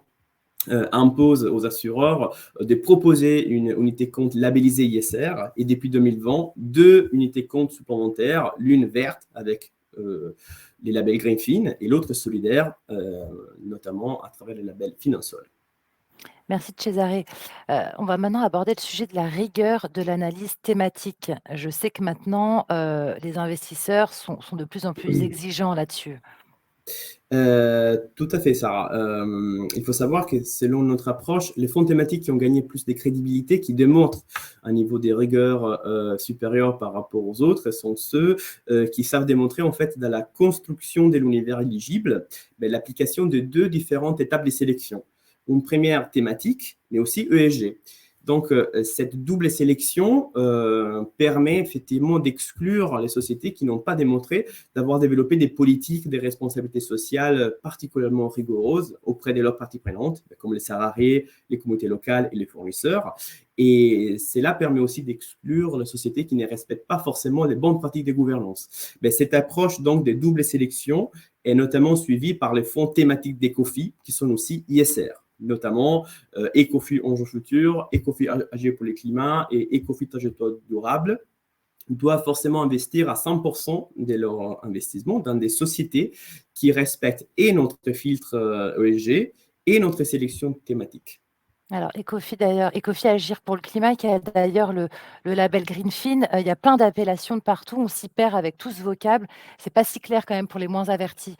impose aux assureurs de proposer une unité compte labellisée ISR et depuis 2020, 2 unités compte supplémentaires, l'une verte avec les labels Greenfin et l'autre solidaire, notamment à travers les labels Finansol. Merci Cesare. On va maintenant aborder le sujet de la rigueur de l'analyse thématique. Je sais que maintenant, les investisseurs sont de plus en plus exigeants là-dessus. Tout à fait, Sarah. Il faut savoir que selon notre approche, les fonds thématiques qui ont gagné plus de crédibilité, qui démontrent un niveau de rigueur supérieur par rapport aux autres, sont ceux qui savent démontrer en fait dans la construction de l'univers éligible l'application de 2 différentes étapes de sélection. Une première thématique, mais aussi ESG. Donc, cette double sélection permet effectivement d'exclure les sociétés qui n'ont pas démontré d'avoir développé des politiques de responsabilité sociale particulièrement rigoureuses auprès de leurs parties prenantes, comme les salariés, les communautés locales et les fournisseurs. Et cela permet aussi d'exclure les sociétés qui ne respectent pas forcément les bonnes pratiques de gouvernance. Mais cette approche donc de double sélection est notamment suivie par les fonds thématiques d'Ecofi, qui sont aussi ISR, notamment Ecofi Enjeux Futurs, Ecofi Agir pour le climat et Ecofi Trajectoire durable, doivent forcément investir à 100% de leur investissement dans des sociétés qui respectent et notre filtre ESG et notre sélection thématique. Alors, Ecofi Agir pour le climat, qui a d'ailleurs le label Greenfin, il y a plein d'appellations de partout, on s'y perd avec tout ce vocable. C'est pas si clair quand même pour les moins avertis.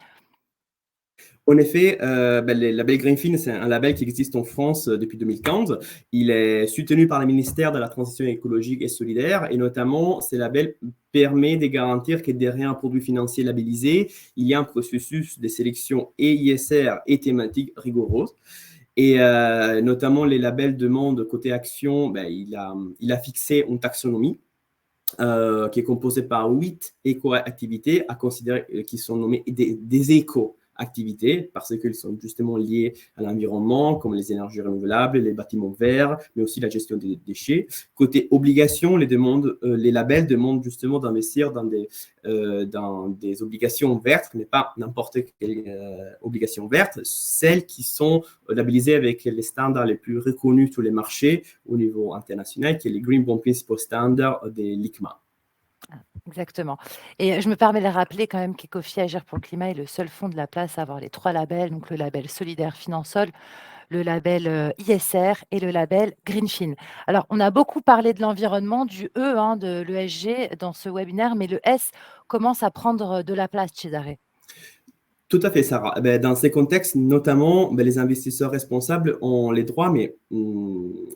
En effet, le label Greenfin, c'est un label qui existe en France depuis 2015. Il est soutenu par le ministère de la Transition écologique et solidaire et notamment, ce label permet de garantir que derrière un produit financier labellisé, il y a un processus de sélection et ISR et thématique rigoureuse. Et notamment, les labels demandent côté action, il a fixé une taxonomie qui est composée par 8 éco-activités à considérer qui sont nommées des éco-activités parce qu'elles sont justement liées à l'environnement, comme les énergies renouvelables, les bâtiments verts, mais aussi la gestion des déchets. Côté obligations, les labels demandent justement d'investir dans des obligations vertes, mais pas n'importe quelle obligation verte, celles qui sont labellisées avec les standards les plus reconnus sur les marchés au niveau international, qui est les Green Bond Principles Standards des LICMA. Exactement. Et je me permets de rappeler quand même qu'Ecofi Agir pour le climat est le seul fonds de la place à avoir les 3 labels, donc le label Solidaire Finansol, le label ISR et le label Greenfin. Alors, on a beaucoup parlé de l'environnement, du E, de l'ESG dans ce webinaire, mais le S commence à prendre de la place, Cesare. Tout à fait, Sarah. Dans ces contextes, notamment, les investisseurs responsables ont les droits, mais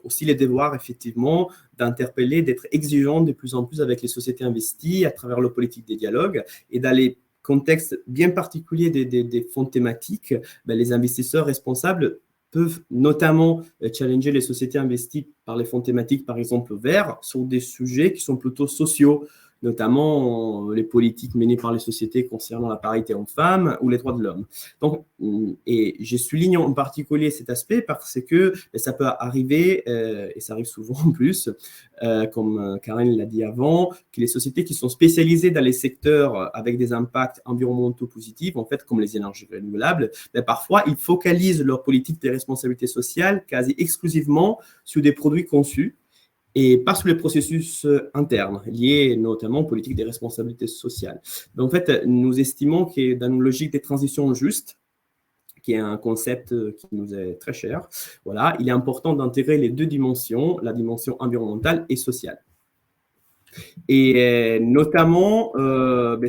aussi les devoirs, effectivement, d'interpeller, d'être exigeants de plus en plus avec les sociétés investies à travers leur politique de dialogue. Et dans les contextes bien particuliers des fonds thématiques, les investisseurs responsables peuvent notamment challenger les sociétés investies par les fonds thématiques, par exemple verts, sur des sujets qui sont plutôt sociaux, notamment les politiques menées par les sociétés concernant la parité homme-femme ou les droits de l'homme. Donc, et je souligne en particulier cet aspect parce que ça peut arriver, et ça arrive souvent en plus, comme Karen l'a dit avant, que les sociétés qui sont spécialisées dans les secteurs avec des impacts environnementaux positifs, en fait, comme les énergies renouvelables, parfois, ils focalisent leur politique de responsabilité sociale quasi exclusivement sur des produits conçus et pas sur les processus internes, liés notamment aux politiques des responsabilités sociales. Mais en fait, nous estimons que dans une logique de transition juste, qui est un concept qui nous est très cher, voilà, il est important d'intégrer les deux dimensions, la dimension environnementale et sociale. Et notamment,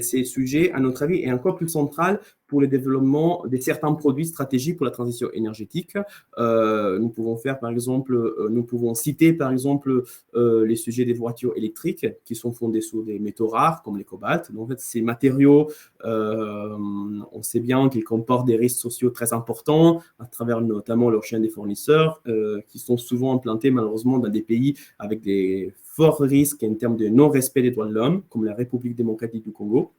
ces sujets, à notre avis, est encore plus central pour le développement de certains produits stratégiques pour la transition énergétique. Nous pouvons citer par exemple les sujets des voitures électriques qui sont fondés sur des métaux rares comme les cobaltes. Donc, en fait, ces matériaux, on sait bien qu'ils comportent des risques sociaux très importants à travers notamment leur chaîne des fournisseurs qui sont souvent implantés malheureusement dans des pays avec des forts risques en termes de non-respect des droits de l'homme, comme la République démocratique du Congo.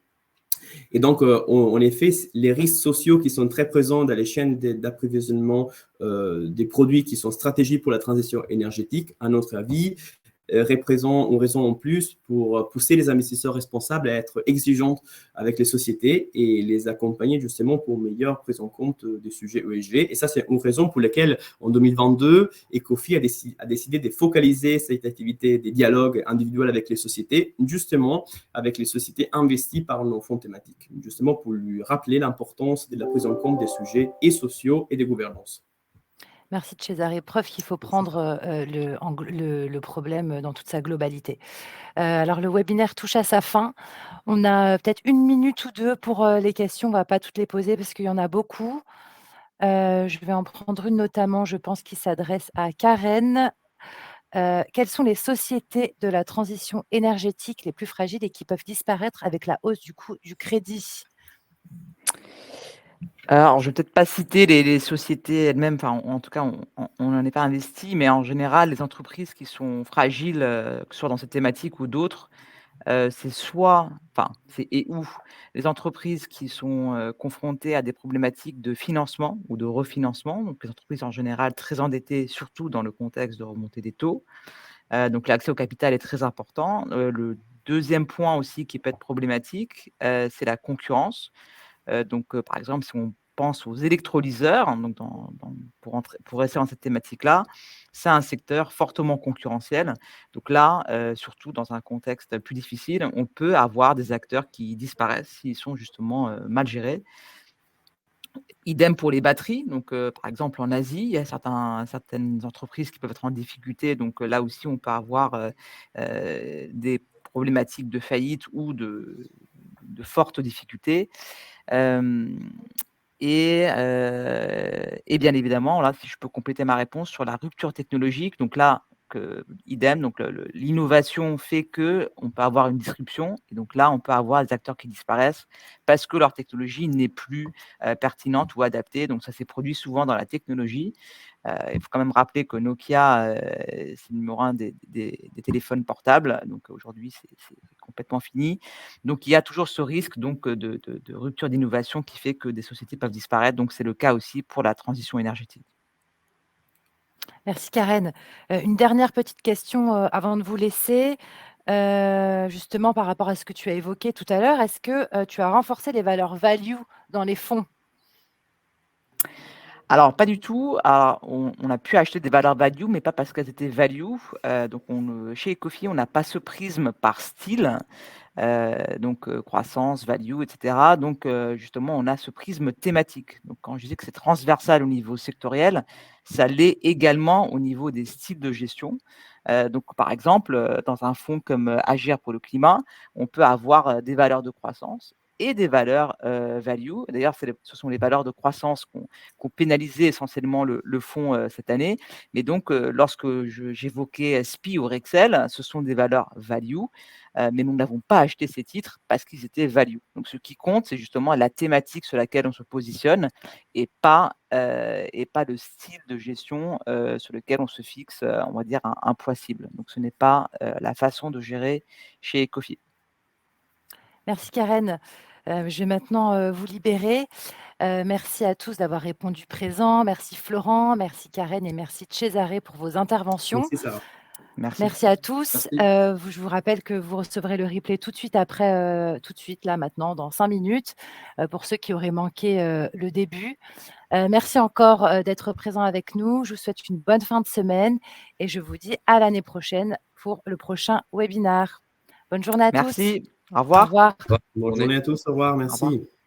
Et donc, en effet, les risques sociaux qui sont très présents dans les chaînes d'approvisionnement des produits qui sont stratégiques pour la transition énergétique, à notre avis, représentent une raison en plus pour pousser les investisseurs responsables à être exigeants avec les sociétés et les accompagner justement pour une meilleure prise en compte des sujets ESG. Et ça, c'est une raison pour laquelle, en 2022, Ecofi a décidé de focaliser cette activité des dialogues individuels avec les sociétés, justement avec les sociétés investies par nos fonds thématiques, justement pour lui rappeler l'importance de la prise en compte des sujets et sociaux et des gouvernances. Merci Cesare. Preuve qu'il faut prendre le problème dans toute sa globalité. Alors, le webinaire touche à sa fin. On a peut-être 1 minute ou 2 pour les questions. On ne va pas toutes les poser parce qu'il y en a beaucoup. Je vais en prendre une notamment, je pense, qui s'adresse à Karen. Quelles sont les sociétés de la transition énergétique les plus fragiles et qui peuvent disparaître avec la hausse du coût du crédit ? Alors, je vais peut-être pas citer les sociétés elles-mêmes, enfin, en tout cas, on n'en est pas investi, mais en général, les entreprises qui sont fragiles, que ce soit dans cette thématique ou d'autres, c'est soit enfin, c'est et ou les entreprises qui sont, confrontées à des problématiques de financement ou de refinancement, donc les entreprises en général très endettées, surtout dans le contexte de remontée des taux. Donc l'accès au capital est très important. Le deuxième point aussi qui peut être problématique, c'est la concurrence. Par exemple, si on pense aux électrolyseurs, hein, donc pour rester dans cette thématique-là, c'est un secteur fortement concurrentiel. Donc là, surtout dans un contexte plus difficile, on peut avoir des acteurs qui disparaissent s'ils sont justement, mal gérés. Idem pour les batteries. Donc, par exemple, en Asie, il y a certaines entreprises qui peuvent être en difficulté. Donc, là aussi, on peut avoir, des problématiques de faillite ou de fortes difficultés. Hem et bien évidemment, là, si je peux compléter ma réponse sur la rupture technologique, donc là, idem, donc l'innovation fait qu'on peut avoir une disruption et donc là, on peut avoir des acteurs qui disparaissent parce que leur technologie n'est plus, pertinente ou adaptée. Donc ça s'est produit souvent dans la technologie. Il faut quand même rappeler que Nokia, c'est le numéro 1 des téléphones portables, donc aujourd'hui, c'est complètement fini. Donc il y a toujours ce risque donc, de rupture d'innovation qui fait que des sociétés peuvent disparaître, donc c'est le cas aussi pour la transition énergétique. Merci Karen. Une dernière petite question, avant de vous laisser. Justement par rapport à ce que tu as évoqué tout à l'heure, est-ce que, tu as renforcé les valeurs value dans les fonds? Alors pas du tout. Alors on a pu acheter des valeurs value, mais pas parce qu'elles étaient value. Donc chez Ecofi, on n'a pas ce prisme par style. Croissance, value, et cetera. Justement, on a ce prisme thématique. Donc quand je disais que c'est transversal au niveau sectoriel, ça l'est également au niveau des styles de gestion. Par exemple, dans un fonds comme, Agir pour le climat, on peut avoir, des valeurs de croissance et des valeurs, value. D'ailleurs, ce sont les valeurs de croissance qu'ont pénalisé essentiellement le fonds, cette année. Mais lorsque j'évoquais SPI ou Rexel, ce sont des valeurs value, mais nous n'avons pas acheté ces titres parce qu'ils étaient value. Donc ce qui compte, c'est justement la thématique sur laquelle on se positionne et pas le style de gestion, sur lequel on se fixe, on va dire un poids cible. Donc ce n'est pas, la façon de gérer chez Ecofi. Merci Karen. Je vais maintenant, vous libérer. Merci à tous d'avoir répondu présent. Merci Florent, merci Karen et merci Cesare pour vos interventions. Merci Sarah. Merci. Merci à tous. Merci. Je vous rappelle que vous recevrez le replay tout de suite après, tout de suite là maintenant dans 5 minutes, pour ceux qui auraient manqué, le début. Merci encore, d'être présents avec nous. Je vous souhaite une bonne fin de semaine et je vous dis à l'année prochaine pour le prochain webinaire. Bonne journée à tous. Merci. Au Au revoir. revoir. Bonne journée à tous. Au revoir. Merci. Au revoir.